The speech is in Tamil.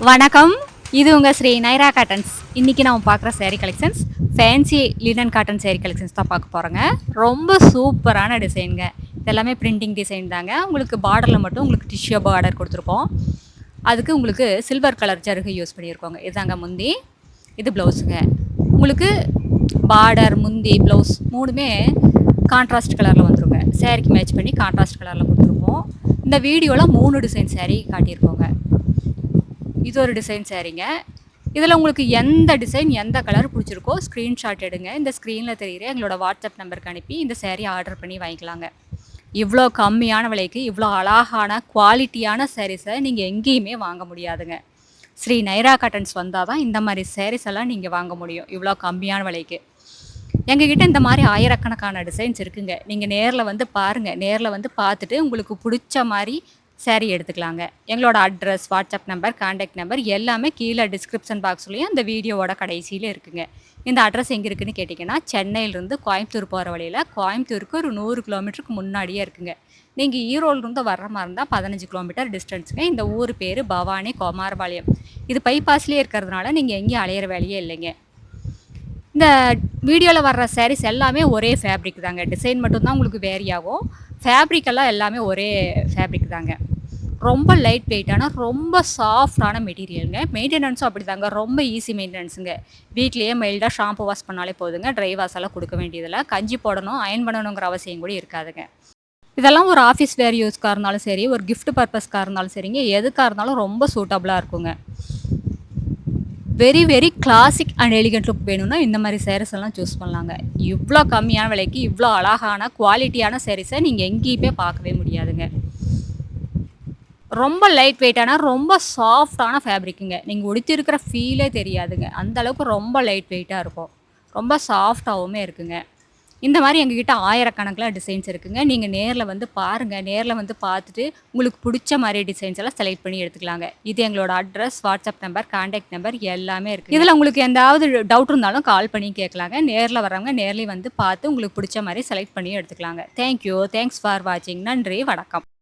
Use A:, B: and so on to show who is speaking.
A: வணக்கம். இது உங்கள் ஸ்ரீ நைரா காட்டன்ஸ். இன்றைக்கி நம்ம பார்க்குற sari collections fancy linen cotton sari collections தான் பார்க்க போகிறோங்க. ரொம்ப சூப்பரான டிசைனுங்க. இதெல்லாமே பிரிண்டிங் டிசைன் தாங்க. உங்களுக்கு பார்டரில் மட்டும் உங்களுக்கு டிஷ்யூ பார்டர் கொடுத்துருக்கோம். அதுக்கு உங்களுக்கு சில்வர் கலர் ஜருகை யூஸ் பண்ணியிருக்கோங்க. இதாங்க முந்தி, இது ப்ளவுஸுங்க. உங்களுக்கு பார்டர், முந்தி, ப்ளவுஸ் மூணுமே கான்ட்ராஸ்ட் கலரில் வந்துருங்க. சேரீக்கு மேட்ச் பண்ணி கான்ட்ராஸ்ட் கலரில் கொடுத்துருப்போம். இந்த வீடியோவில் 3 டிசைன் சேரீ காட்டியிருக்கோங்க. இது ஒரு டிசைன் சாரீங்க. இதில் உங்களுக்கு எந்த டிசைன் எந்த கலர் பிடிச்சிருக்கோ ஸ்க்ரீன்ஷாட் எடுங்க. இந்த ஸ்க்ரீனில் தெரிகிற எங்களோட வாட்ஸ்அப் நம்பருக்கு அனுப்பி இந்த சேரீ ஆர்டர் பண்ணி வாங்கிக்கலாங்க. இவ்வளோ கம்மியான விலைக்கு இவ்வளோ அழகான குவாலிட்டியான சாரீஸை நீங்கள் எங்கேயுமே வாங்க முடியாதுங்க. ஸ்ரீ நைரா காட்டன்ஸ் வந்தால் தான் இந்த மாதிரி சாரீஸ் எல்லாம் நீங்கள் வாங்க முடியும் இவ்வளோ கம்மியான விலைக்கு. எங்ககிட்ட இந்த மாதிரி ஆயிரக்கணக்கான டிசைன்ஸ் இருக்குங்க. நீங்கள் நேரில் வந்து பாருங்கள். நேரில் வந்து பார்த்துட்டு உங்களுக்கு பிடிச்ச மாதிரி சேரீ எடுத்துக்கலாங்க. எங்களோட address, WhatsApp number, contact number எல்லாமே கீழே டிஸ்கிரிப்ஷன் பாக்ஸ்லேயும் அந்த வீடியோவோட கடைசியில் இருக்குங்க. இந்த அட்ரஸ் எங்கே இருக்குதுன்னு கேட்டிங்கன்னா, சென்னையிலேருந்து கோயம்புத்தூர் போகிற வழியில் கோயம்புத்தூருக்கு ஒரு 100 கிலோமீட்டருக்கு முன்னாடியே இருக்குங்க. நீங்கள் ஈரோடுலேருந்து வர்ற மாதிரி இருந்தால் 15 கிலோமீட்டர் டிஸ்டன்ஸுங்க. இந்த ஊர் பேர் பவானி குமாரபாளையம். இது பைபாஸ்லேயே இருக்கிறதுனால நீங்கள் எங்கேயும் அலையிற வேலையே இல்லைங்க. இந்த வீடியோவில் வர்ற சாரீஸ் எல்லாமே ஒரே ஃபேப்ரிக் தாங்க. டிசைன் மட்டும்தான் உங்களுக்கு வேரி ஆகும். ஃபேப்ரிக்கெல்லாம் எல்லாமே ஒரே ஃபேப்ரிக் தாங்க. ரொம்ப லைட் வெயிட்டான ரொம்ப சாஃப்டான மெட்டீரியலுங்க. மெயின்டெனன்ஸும் அப்படி தாங்க. ரொம்ப ஈஸி மெயின்டெனன்ஸுங்க. வீட்லேயே மெயில்டாக ஷாம்பு வாஷ் பண்ணாலே போதுங்க. ட்ரை வாஷ் எல்லாம் கொடுக்க வேண்டியதில்லை. கஞ்சி போடணும், அயன் பண்ணணுங்கிற அவசியம் கூட இருக்காதுங்க. இதெல்லாம் ஒரு ஆஃபீஸ் வேர் யூஸ்க்காக இருந்தாலும் சரி, ஒரு கிஃப்ட் பர்பஸ்க்காக இருந்தாலும் சரிங்க, எதுக்காக இருந்தாலும் ரொம்ப சூட்டபுளாக இருக்குங்க. Very very classic and elegant look வேணும்னா இந்த மாதிரி சாரீஸ் எல்லாம் சூஸ் பண்ணலாங்க. இவ்வளோ கம்மியான விலைக்கு இவ்வளோ அழகான குவாலிட்டியான சாரீஸை நீங்கள் எங்கேயுமே பார்க்கவே முடியாதுங்க. ரொம்ப லைட் வெயிட்டான ரொம்ப சாஃப்டான ஃபேப்ரிக்குங்க. நீங்கள் உடுத்திருக்கிற ஃபீலே தெரியாதுங்க. அந்த அளவுக்கு ரொம்ப லைட் வெயிட்டாக இருக்கும். ரொம்ப சாஃப்டாகவுமே இருக்குங்க. இந்த மாதிரி எங்ககிட்ட ஆயிரக்கணக்கில் டிசைன்ஸ் இருக்குங்க. நீங்கள் நேரில் வந்து பாருங்கள். நேரில் வந்து பார்த்துட்டு உங்களுக்கு பிடிச்ச மாதிரி டிசைன்ஸ் எல்லாம் செலக்ட் பண்ணி எடுத்துக்கலாங்க. இது எங்களோட address, WhatsApp number, contact number எல்லாமே இருக்குது. இதில் உங்களுக்கு எந்தாவது டவுட் இருந்தாலும் கால் பண்ணி கேட்கலாங்க. நேரில் வரவங்க நேர்லேயே வந்து பார்த்து உங்களுக்கு பிடிச்ச மாதிரி செலக்ட் பண்ணி எடுத்துக்கலாங்க. தேங்க்யூ. தேங்க்ஸ் ஃபார் வாட்சிங். நன்றி, வணக்கம்.